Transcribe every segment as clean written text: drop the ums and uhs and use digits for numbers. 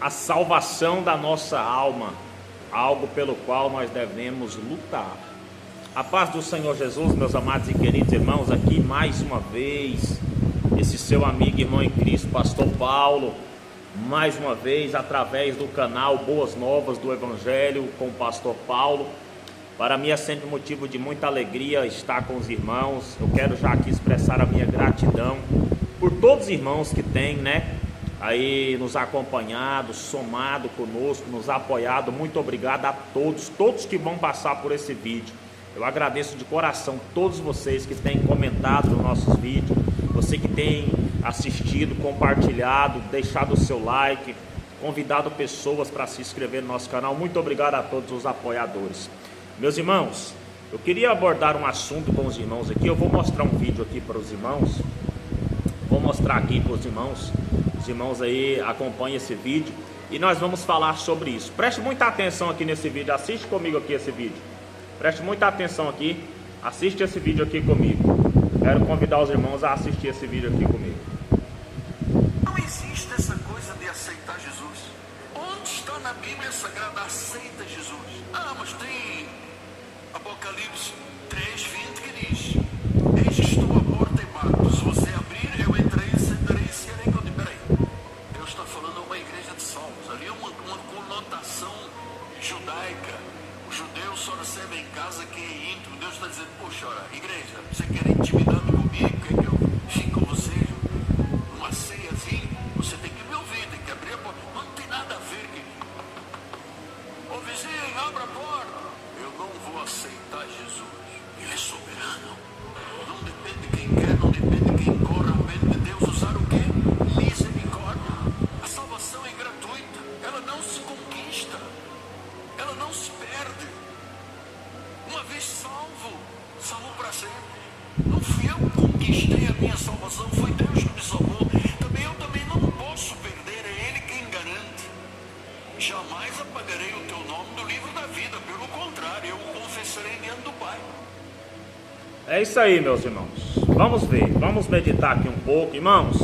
a salvação da nossa alma, algo pelo qual nós devemos lutar. A paz do Senhor Jesus, meus amados e queridos irmãos, aqui mais uma vez, esse seu amigo e irmão em Cristo, Pastor Paulo, mais uma vez através do canal Boas Novas do Evangelho com o Pastor Paulo. Para mim é sempre motivo de muita alegria estar com os irmãos. Eu quero já aqui expressar a minha gratidão por todos os irmãos que têm, aí nos acompanhado, somado conosco, nos apoiado. Muito obrigado a todos que vão passar por esse vídeo. Eu agradeço de coração todos vocês que têm comentado nos nossos vídeos, você que tem assistido, compartilhado, deixado o seu like, convidado pessoas para se inscrever no nosso canal. Muito obrigado a todos os apoiadores. Meus irmãos, eu queria abordar um assunto com os irmãos aqui. Eu vou mostrar um vídeo aqui para os irmãos. Vou mostrar aqui para os irmãos. Os irmãos aí acompanhem esse vídeo e nós vamos falar sobre isso. Preste muita atenção aqui nesse vídeo. Assiste comigo aqui esse vídeo. Preste muita atenção aqui. Assiste esse vídeo aqui comigo. Quero convidar os irmãos a assistir esse vídeo aqui comigo. Não existe essa coisa de aceitar Jesus. Onde está na Bíblia Sagrada aceita Jesus? Ah, mas tem Apocalipse 3:20 que diz: eis estou à porta e bato. Se você abrir, eu entrei, sentarei e serei que eu digo. Peraí, Deus está falando a uma igreja de salvos. Ali é uma conotação judaica. O judeu só recebe em casa quem é íntimo. Deus está dizendo: poxa, igreja, você quer intimidando comigo? Quer que eu fique com você numa ceiazinha? Você tem que me ouvir, tem que abrir a porta. Não tem nada a ver, querido. Ô vizinho, abra a porta. Eu não vou aceitar Jesus. Ele é soberano. Não depende de quem quer, não depende de quem corre. Depende de Deus usar o quê? Misericórdia. A salvação é gratuita. Ela não se conquista. Ela não se perde. Uma vez salvo, salvo para sempre. Não fui eu que conquistei a minha salvação, foi Deus que me salvou. Eu também não posso perder, é Ele quem garante. Jamais apagarei o teu nome do livro da vida, pelo contrário, eu o confessarei diante do Pai. É isso aí, meus irmãos. Vamos ver, vamos meditar aqui um pouco, irmãos.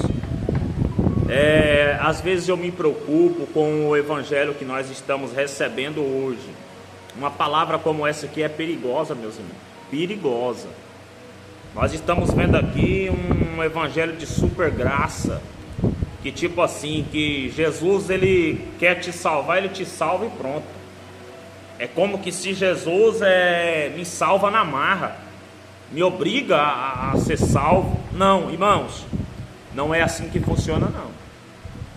Às vezes eu me preocupo com o evangelho que nós estamos recebendo hoje. Uma palavra como essa aqui é perigosa, meus irmãos. Perigosa. Nós estamos vendo aqui um evangelho de super graça. Que tipo assim, que Jesus ele quer te salvar, ele te salva e pronto. É como que se Jesus me salva na marra, me obriga a ser salvo. Não, irmãos, não é assim que funciona não.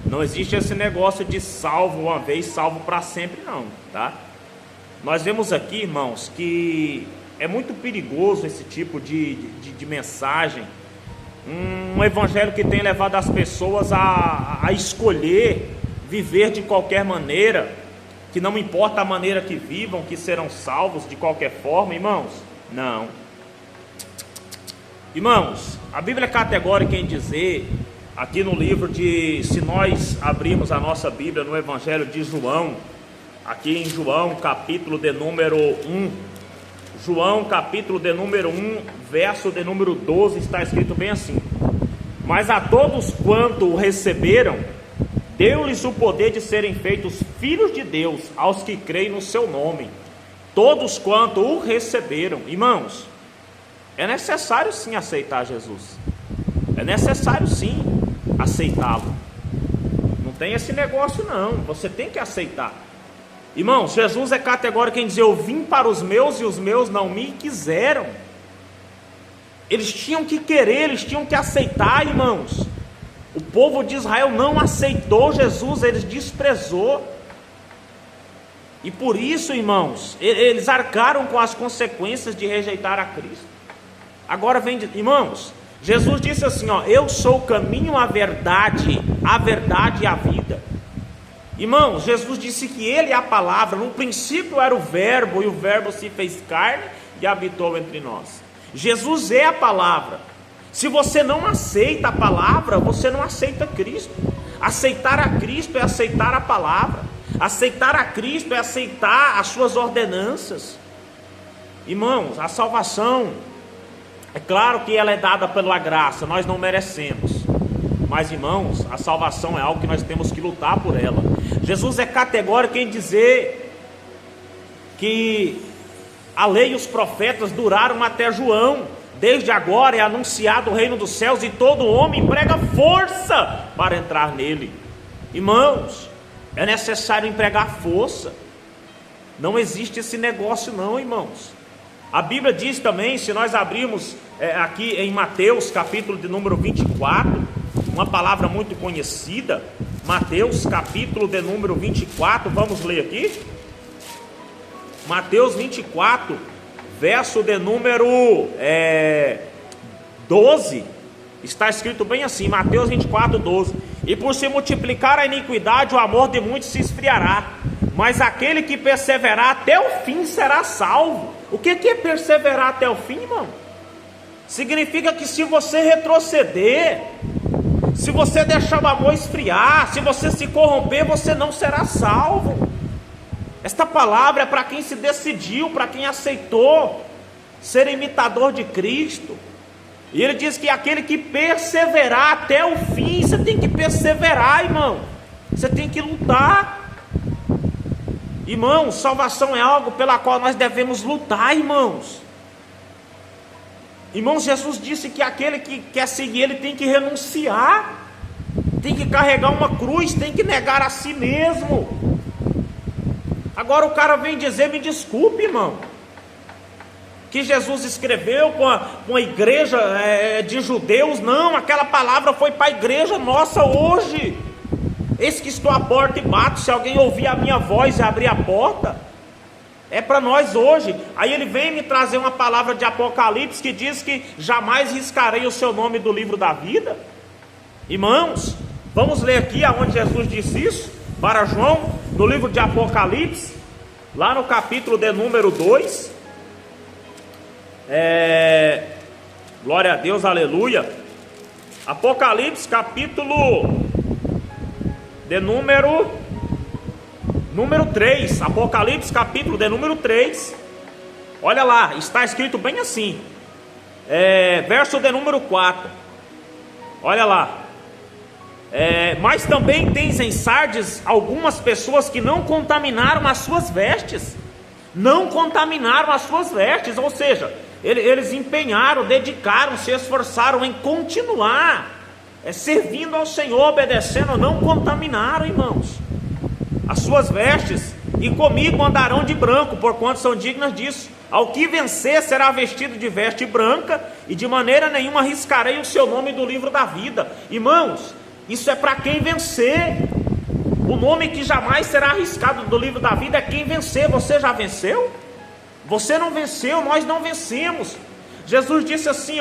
Não existe esse negócio de salvo uma vez, salvo para sempre não, tá? Nós vemos aqui, irmãos, que é muito perigoso esse tipo de mensagem. Um evangelho que tem levado as pessoas a escolher viver de qualquer maneira, que não importa a maneira que vivam, que serão salvos de qualquer forma, irmãos. Não. Irmãos, a Bíblia é categórica em dizer, aqui no livro se nós abrirmos a nossa Bíblia no Evangelho de João, aqui em João, capítulo de número 1, João, capítulo de número 1, verso de número 12, está escrito bem assim: mas a todos quanto o receberam, deu-lhes o poder de serem feitos filhos de Deus, aos que creem no seu nome. Todos quanto o receberam. Irmãos, é necessário sim aceitar Jesus. É necessário sim aceitá-lo. Não tem esse negócio não, você tem que aceitar. Irmãos, Jesus é categórico em dizer: eu vim para os meus e os meus não me quiseram. Eles tinham que querer, eles tinham que aceitar, irmãos. O povo de Israel não aceitou Jesus, eles desprezou. E por isso, irmãos, eles arcaram com as consequências de rejeitar a Cristo. Agora vem, irmãos, Jesus disse assim, eu sou o caminho, a verdade e a vida. Irmãos, Jesus disse que Ele é a palavra. No princípio era o verbo, e o verbo se fez carne e habitou entre nós. Jesus é a palavra. Se você não aceita a palavra, você não aceita Cristo. Aceitar a Cristo é aceitar a palavra. Aceitar a Cristo é aceitar as suas ordenanças. Irmãos, a salvação, é claro que ela é dada pela graça, nós não merecemos. Mas, irmãos, a salvação é algo que nós temos que lutar por ela. Jesus é categórico em dizer que a lei e os profetas duraram até João. Desde agora é anunciado o reino dos céus e todo homem emprega força para entrar nele. Irmãos, é necessário empregar força. Não existe esse negócio não, irmãos. A Bíblia diz também, se nós abrirmos aqui em Mateus, capítulo de número 24, uma palavra muito conhecida, Mateus, capítulo de número 24, vamos ler aqui? Mateus 24, verso de número 12, está escrito bem assim, Mateus 24, 12: e por se multiplicar a iniquidade, o amor de muitos se esfriará, mas aquele que perseverar até o fim será salvo. O que é perseverar até o fim, irmão? Significa que se você retroceder, se você deixar o amor esfriar, se você se corromper, você não será salvo. Esta palavra é para quem se decidiu, para quem aceitou ser imitador de Cristo. E ele diz que aquele que perseverar até o fim, você tem que perseverar, irmão. Você tem que lutar. Irmãos, salvação é algo pela qual nós devemos lutar, irmãos. Irmãos, Jesus disse que aquele que quer seguir ele tem que renunciar, tem que carregar uma cruz, tem que negar a si mesmo. Agora o cara vem dizer, me desculpe, irmão, que Jesus escreveu com a igreja de judeus. Não, aquela palavra foi para a igreja nossa hoje. Eis que estou à porta e bato, se alguém ouvir a minha voz e abrir a porta, é para nós hoje. Aí ele vem me trazer uma palavra de Apocalipse que diz que jamais riscarei o seu nome do livro da vida. Irmãos, vamos ler aqui aonde Jesus disse isso para João, no livro de Apocalipse, lá no capítulo de número 2. Glória a Deus, aleluia. Apocalipse, capítulo de número 3, Apocalipse, capítulo de número 3, olha lá, está escrito bem assim, verso de número 4, olha lá, mas também tens em Sardes algumas pessoas que não contaminaram as suas vestes, ou seja, eles empenharam, dedicaram, se esforçaram em continuar, servindo ao Senhor, obedecendo, não contaminaram, irmãos, as suas vestes, e comigo andarão de branco, porquanto são dignas disso. Ao que vencer será vestido de veste branca, e de maneira nenhuma riscarei o seu nome do livro da vida. Irmãos, isso é para quem vencer. O nome que jamais será arriscado do livro da vida é quem vencer. Você já venceu? Você não venceu, nós não vencemos. Jesus disse assim,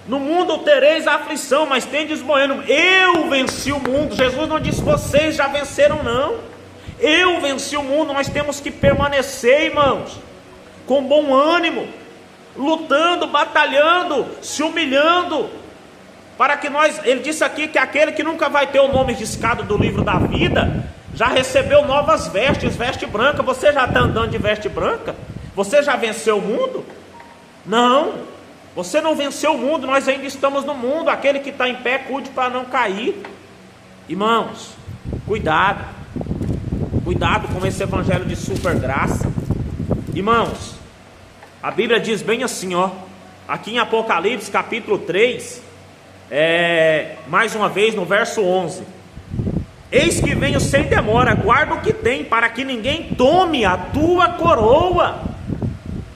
no mundo tereis aflição, mas tendes bom ânimo. Eu venci o mundo. Jesus não disse vocês já venceram, não. Eu venci o mundo. Nós temos que permanecer, irmãos, com bom ânimo, lutando, batalhando, se humilhando, para que ele disse aqui que aquele que nunca vai ter o nome riscado do livro da vida, já recebeu novas vestes, veste branca. Você já está andando de veste branca? Você já venceu o mundo? Não. Você não venceu o mundo, nós ainda estamos no mundo. Aquele que está em pé, cuide para não cair. Irmãos, cuidado com esse evangelho de super graça. Irmãos, a Bíblia diz bem assim, aqui em Apocalipse capítulo 3, mais uma vez no verso 11: eis que venho sem demora, guarda o que tem, para que ninguém tome a tua coroa.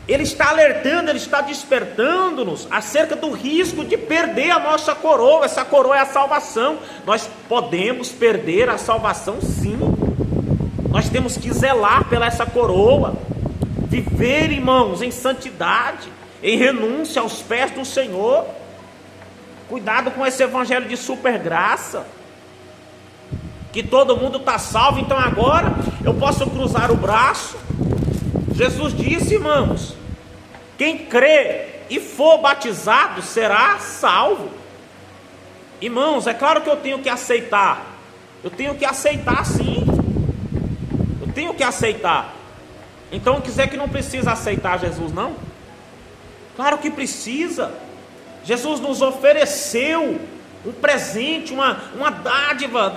Ele está alertando, ele está despertando-nos acerca do risco de perder a nossa coroa. Essa coroa é a salvação. Nós podemos perder a salvação, sim. Nós temos que zelar pela essa coroa, viver, irmãos, em santidade, em renúncia aos pés do Senhor. Cuidado com esse evangelho de super graça, que todo mundo está salvo, então agora eu posso cruzar o braço. Jesus disse, irmãos, quem crê e for batizado será salvo. Irmãos, é claro que eu tenho que aceitar. Eu tenho que aceitar, sim. Eu tenho que aceitar. Então quiser que não precisa aceitar Jesus, não? Claro que precisa. Jesus nos ofereceu um presente, uma dádiva,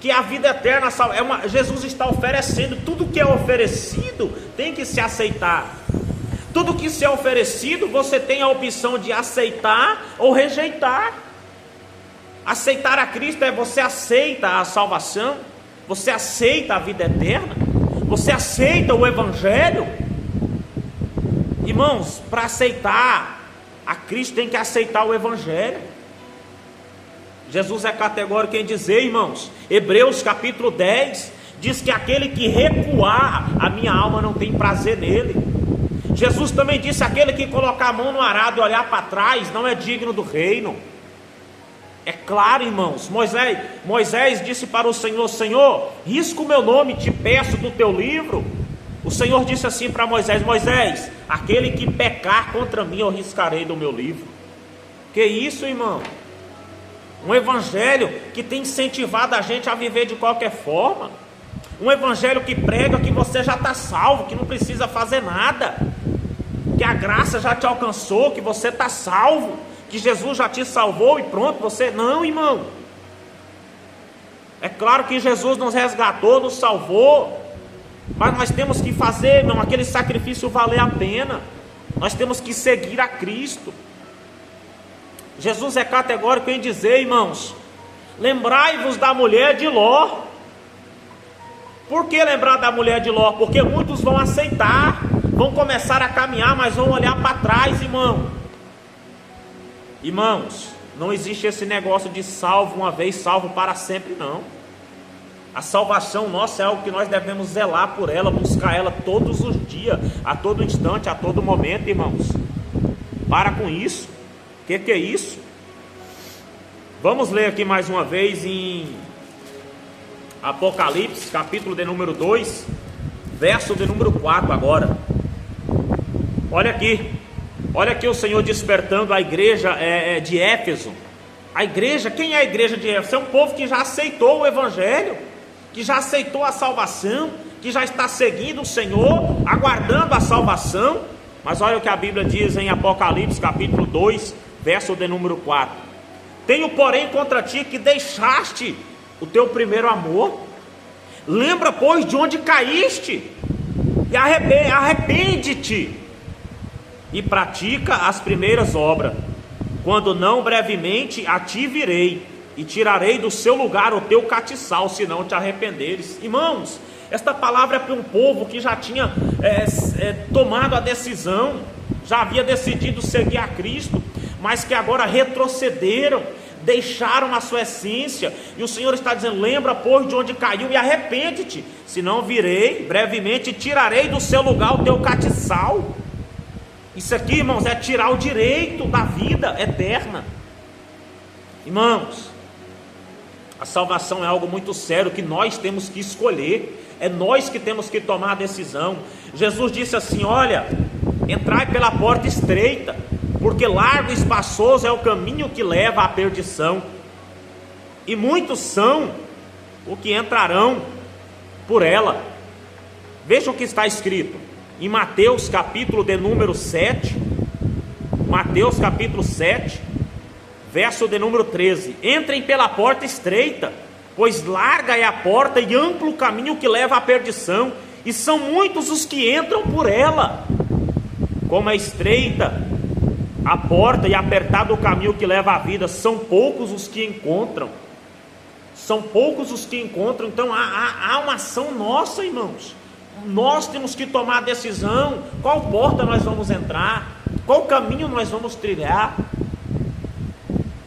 que é a vida eterna. Jesus está oferecendo. Tudo que é oferecido tem que se aceitar. Tudo que se é oferecido, você tem a opção de aceitar ou rejeitar. Aceitar a Cristo é você aceita a salvação, você aceita a vida eterna, você aceita o Evangelho. Irmãos, para aceitar a Cristo tem que aceitar o Evangelho. Jesus é categórico em dizer, irmãos, Hebreus capítulo 10, diz que aquele que recuar, a minha alma não tem prazer nele. Jesus também disse, aquele que colocar a mão no arado e olhar para trás, não é digno do reino. É claro, irmãos, Moisés disse para o Senhor, Senhor, risca o meu nome, te peço do teu livro. O Senhor disse assim para Moisés, Moisés, aquele que pecar contra mim, eu riscarei do meu livro. Que isso, irmão? Um evangelho que tem incentivado a gente a viver de qualquer forma. Um evangelho que prega que você já está salvo, que não precisa fazer nada, que a graça já te alcançou, que você está salvo, que Jesus já te salvou e pronto, você... Não, irmão. É claro que Jesus nos resgatou, nos salvou, mas nós temos que fazer, irmão, aquele sacrifício valer a pena. Nós temos que seguir a Cristo. Jesus é categórico em dizer, irmãos, lembrai-vos da mulher de Ló. Por que lembrar da mulher de Ló? Porque muitos vão aceitar, vão começar a caminhar, mas vão olhar para trás, irmão. Irmãos, não existe esse negócio de salvo uma vez, salvo para sempre, não. A salvação nossa é algo que nós devemos zelar por ela, buscar ela todos os dias, a todo instante, a todo momento, irmãos. Para com isso. O que é isso? Vamos ler aqui mais uma vez em Apocalipse, capítulo de número 2, verso de número 4 agora. Olha aqui o Senhor despertando a igreja de Éfeso. A igreja, quem é a igreja de Éfeso? É um povo que já aceitou o Evangelho, que já aceitou a salvação, que já está seguindo o Senhor, aguardando a salvação. Mas olha o que a Bíblia diz em Apocalipse capítulo 2, verso de número 4. Tenho porém contra ti que deixaste o teu primeiro amor. Lembra, pois, de onde caíste, e arrepende-te, e pratica as primeiras obras. Quando não, brevemente a ti virei, e tirarei do seu lugar o teu catiçal, se não te arrependeres. Irmãos, esta palavra é para um povo que já tinha tomado a decisão, já havia decidido seguir a Cristo, mas que agora retrocederam, deixaram a sua essência, e o Senhor está dizendo, lembra, pois, de onde caiu, e arrepende-te, senão virei, brevemente tirarei do seu lugar o teu catiçal. Isso aqui, irmãos, é tirar o direito da vida eterna. Irmãos, a salvação é algo muito sério, que nós temos que escolher, é nós que temos que tomar a decisão. Jesus disse assim, olha, entrai pela porta estreita, porque largo e espaçoso é o caminho que leva à perdição, e muitos são os que entrarão por ela. Veja o que está escrito em Mateus capítulo de número 7, Mateus capítulo 7, verso de número 13. Entrem pela porta estreita, pois larga é a porta e amplo o caminho que leva à perdição, e são muitos os que entram por ela. Como é estreita a porta e apertado o caminho que leva à vida, são poucos os que encontram. São poucos os que encontram. Então há uma ação nossa, irmãos. Nós temos que tomar a decisão, qual porta nós vamos entrar, qual caminho nós vamos trilhar,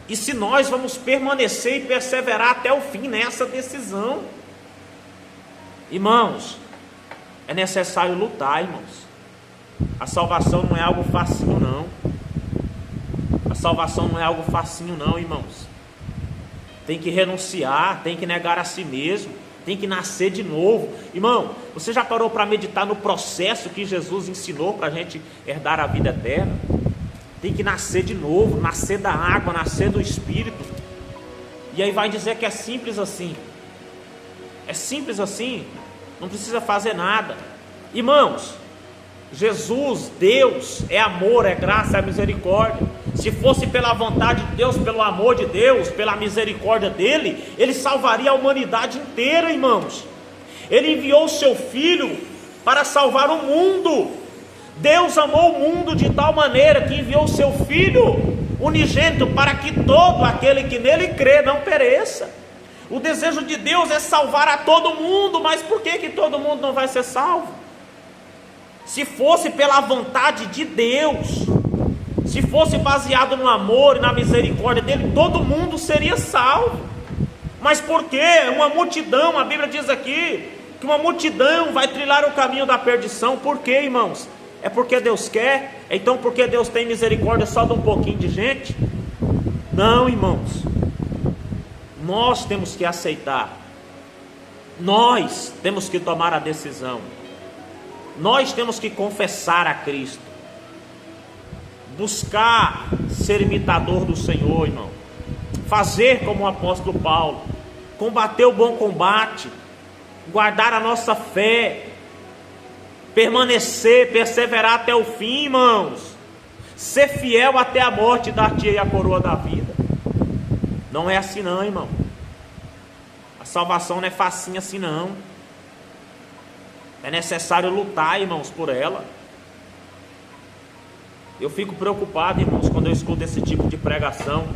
e se nós vamos permanecer e perseverar até o fim nessa decisão. Irmãos, é necessário lutar, irmãos. A salvação não é algo facinho, não. A salvação não é algo facinho, não, irmãos. Tem que renunciar, tem que negar a si mesmo, tem que nascer de novo. Irmão, você já parou para meditar no processo que Jesus ensinou para a gente herdar a vida eterna? Tem que nascer de novo, nascer da água, nascer do Espírito. E aí vai dizer que é simples assim. É simples assim, não precisa fazer nada. Irmãos, Jesus, Deus, é amor, é graça, é misericórdia. Se fosse pela vontade de Deus, pelo amor de Deus, pela misericórdia dele, ele salvaria a humanidade inteira, irmãos. Ele enviou o seu Filho para salvar o mundo. Deus amou o mundo de tal maneira que enviou o seu Filho unigênito para que todo aquele que nele crê não pereça. O desejo de Deus é salvar a todo mundo, mas por que todo mundo não vai ser salvo? Se fosse pela vontade de Deus, se fosse baseado no amor e na misericórdia dele, todo mundo seria salvo. Mas por que uma multidão, a Bíblia diz aqui, que uma multidão vai trilhar o caminho da perdição? Por quê, irmãos? É porque Deus quer? Então porque Deus tem misericórdia só de um pouquinho de gente? Não, irmãos. Nós temos que aceitar. Nós temos que tomar a decisão. Nós temos que confessar a Cristo. Buscar ser imitador do Senhor, irmão. Fazer como o apóstolo Paulo. Combater o bom combate. Guardar a nossa fé. Permanecer, perseverar até o fim, irmãos. Ser fiel até a morte, dar-te a coroa da vida. Não é assim não, irmão. A salvação não é facinho assim não. É necessário lutar, irmãos, por ela. Eu fico preocupado, irmãos, quando eu escuto esse tipo de pregação.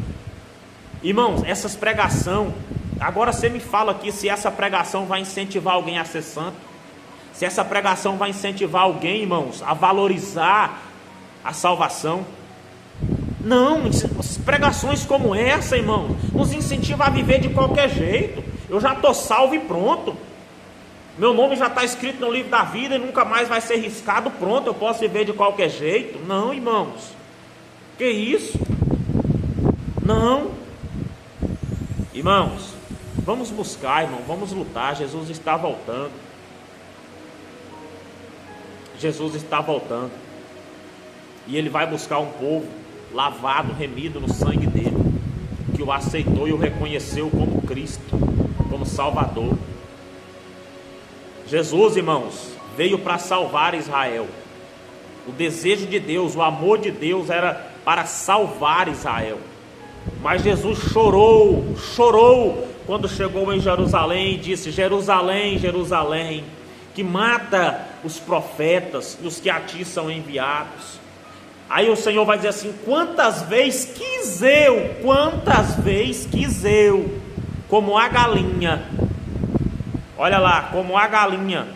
Irmãos, essas pregação, agora você me fala aqui se essa pregação vai incentivar alguém a ser santo. Se essa pregação vai incentivar alguém, irmãos, a valorizar a salvação. Não, pregações como essa, irmão, nos incentiva a viver de qualquer jeito. Eu já estou salvo e pronto. Meu nome já está escrito no livro da vida e nunca mais vai ser riscado, pronto, eu posso viver de qualquer jeito. Não, irmãos. Que isso? Não. Irmãos, vamos buscar, irmão, vamos lutar. Jesus está voltando. Jesus está voltando. E Ele vai buscar um povo lavado, remido no sangue dele, que o aceitou e o reconheceu como Cristo, como Salvador. Jesus, irmãos, veio para salvar Israel. O desejo de Deus, o amor de Deus era para salvar Israel. Mas Jesus chorou quando chegou em Jerusalém e disse: Jerusalém, Jerusalém, que mata os profetas e os que a ti são enviados. Aí o Senhor vai dizer assim: quantas vezes quis eu, como a galinha, olha lá, como a galinha,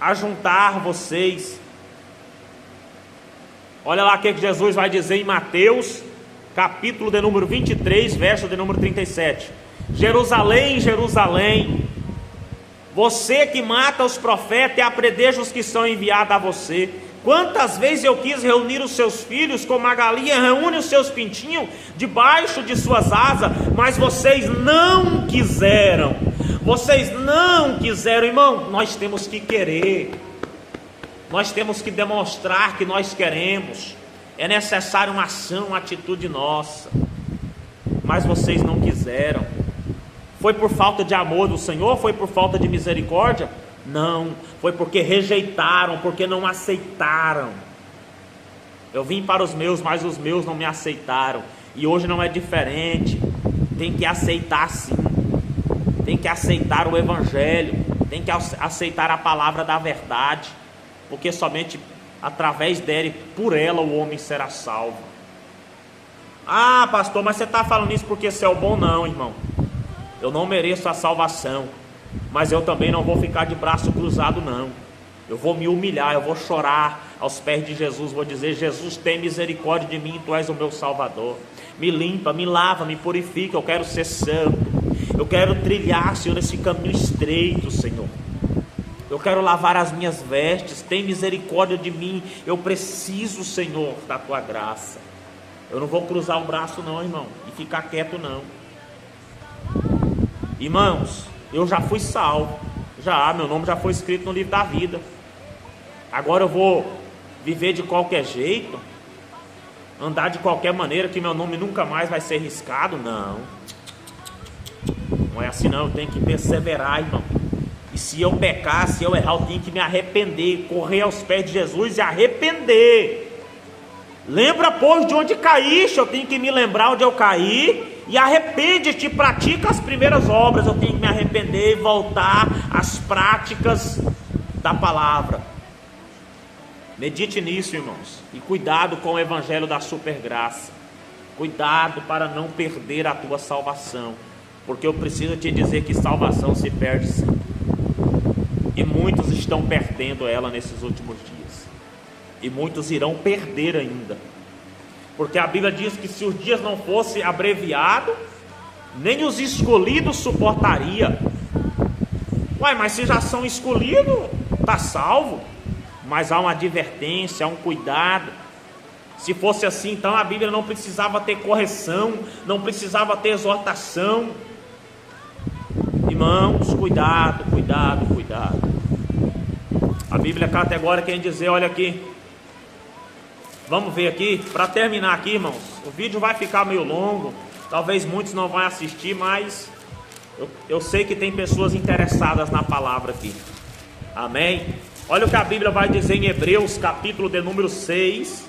ajuntar vocês. Olha lá o que Jesus vai dizer em Mateus, capítulo de número 23, verso de número 37. Jerusalém, Jerusalém, você que mata os profetas e apredeja os que são enviados a você. Quantas vezes eu quis reunir os seus filhos, como a galinha reúne os seus pintinhos debaixo de suas asas, mas vocês não quiseram. Vocês não quiseram, irmão. Nós temos que querer. Nós temos que demonstrar que nós queremos. É necessário uma ação, uma atitude nossa. Mas vocês não quiseram. Foi por falta de amor do Senhor? Foi por falta de misericórdia? Não, foi porque rejeitaram, porque não aceitaram. Eu vim para os meus, mas os meus não me aceitaram. E hoje não é diferente. Tem que aceitar sim. Tem que aceitar o Evangelho. Tem que aceitar a palavra da verdade. Porque somente através dela e por ela o homem será salvo. Ah, pastor, mas você está falando isso porque você é o bom? Não, irmão. Eu não mereço a salvação, mas eu também não vou ficar de braço cruzado não. Eu vou me humilhar, eu vou chorar aos pés de Jesus, vou dizer: Jesus, tem misericórdia de mim, Tu és o meu Salvador. Me limpa, me lava, me purifica, eu quero ser santo. Eu quero trilhar, Senhor, esse caminho estreito, Senhor. Eu quero lavar as minhas vestes, tem misericórdia de mim. Eu preciso, Senhor, da Tua graça. Eu não vou cruzar o braço não, irmão, e ficar quieto não. Irmãos, eu já fui salvo, meu nome já foi escrito no livro da vida. Agora eu vou viver de qualquer jeito, andar de qualquer maneira que meu nome nunca mais vai ser riscado? Não, não é assim não. Eu tenho que perseverar, irmão. E se eu pecar, se eu errar, eu tenho que me arrepender, correr aos pés de Jesus e arrepender. Lembra, pois, de onde caíste. Eu tenho que me lembrar onde eu caí. E arrepende-te, pratica as primeiras obras. Eu tenho que me arrepender e voltar às práticas da palavra. Medite nisso, irmãos. E cuidado com o evangelho da supergraça. Cuidado para não perder a tua salvação. Porque eu preciso te dizer que salvação se perde sim. E muitos estão perdendo ela nesses últimos dias. E muitos irão perder ainda. Porque a Bíblia diz que se os dias não fossem abreviados, nem os escolhidos suportaria. Uai, mas se já são escolhidos, está salvo. Mas há uma advertência, há um cuidado. Se fosse assim, então a Bíblia não precisava ter correção, não precisava ter exortação. Irmãos, cuidado, cuidado, cuidado. A Bíblia categórica em dizer, olha aqui. Vamos ver aqui, para terminar aqui, irmãos. O vídeo vai ficar meio longo, talvez muitos não vão assistir, mas eu sei que tem pessoas interessadas na palavra aqui. Amém? Olha o que a Bíblia vai dizer em Hebreus, capítulo de número 6,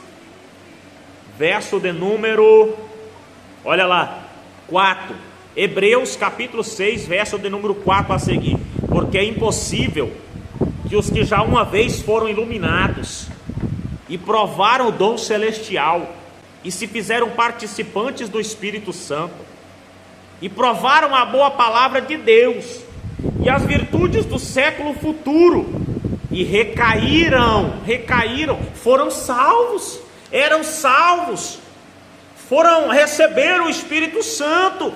verso de número, olha lá, 4. Hebreus, capítulo 6, verso de número 4 a seguir. Porque é impossível que os que já uma vez foram iluminados e provaram o dom celestial, e se fizeram participantes do Espírito Santo, e provaram a boa palavra de Deus, e as virtudes do século futuro, e recaíram, foram salvos, eram salvos, receberam o Espírito Santo,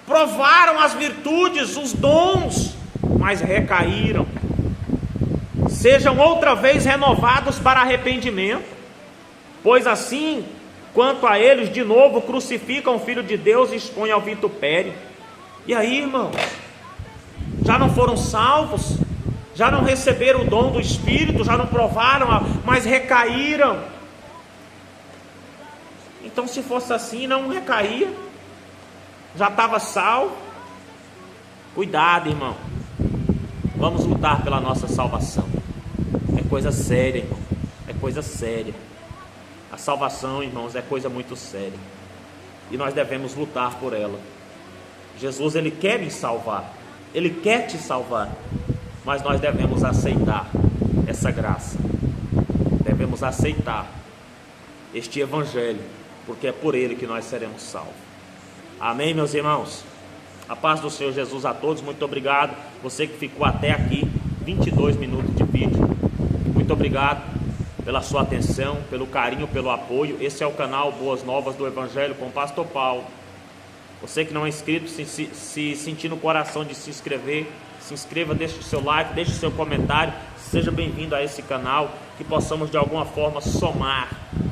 provaram as virtudes, os dons, mas recaíram. Sejam outra vez renovados para arrependimento, pois assim, quanto a eles, de novo crucificam o Filho de Deus e expõem ao vitupério. E aí, irmãos, já não foram salvos? Já não receberam o dom do Espírito? Já não provaram, mas recaíram? Então, se fosse assim, não recaía, já estava salvo. Cuidado, irmão. Vamos lutar pela nossa salvação. É coisa séria, irmão. É coisa séria. A salvação, irmãos, é coisa muito séria. E nós devemos lutar por ela. Jesus, Ele quer me salvar. Ele quer te salvar. Mas nós devemos aceitar essa graça. Devemos aceitar este Evangelho. Porque é por ele que nós seremos salvos. Amém, meus irmãos? A paz do Senhor Jesus a todos, muito obrigado. Você que ficou até aqui, 22 minutos de vídeo. Muito obrigado pela sua atenção, pelo carinho, pelo apoio. Esse é o canal Boas Novas do Evangelho com o Pastor Paulo. Você que não é inscrito, se sentir no coração de se inscrever, se inscreva, deixe o seu like, deixe o seu comentário. Seja bem-vindo a esse canal, que possamos de alguma forma somar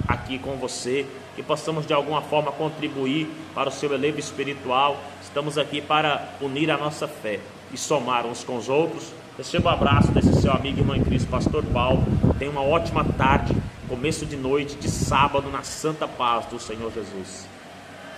aqui com você, que possamos de alguma forma contribuir para o seu elevo espiritual. Estamos aqui para unir a nossa fé e somar uns com os outros. Receba o abraço desse seu amigo e irmão em Cristo, Pastor Paulo. Tenha uma ótima tarde, começo de noite, de sábado, na santa paz do Senhor Jesus.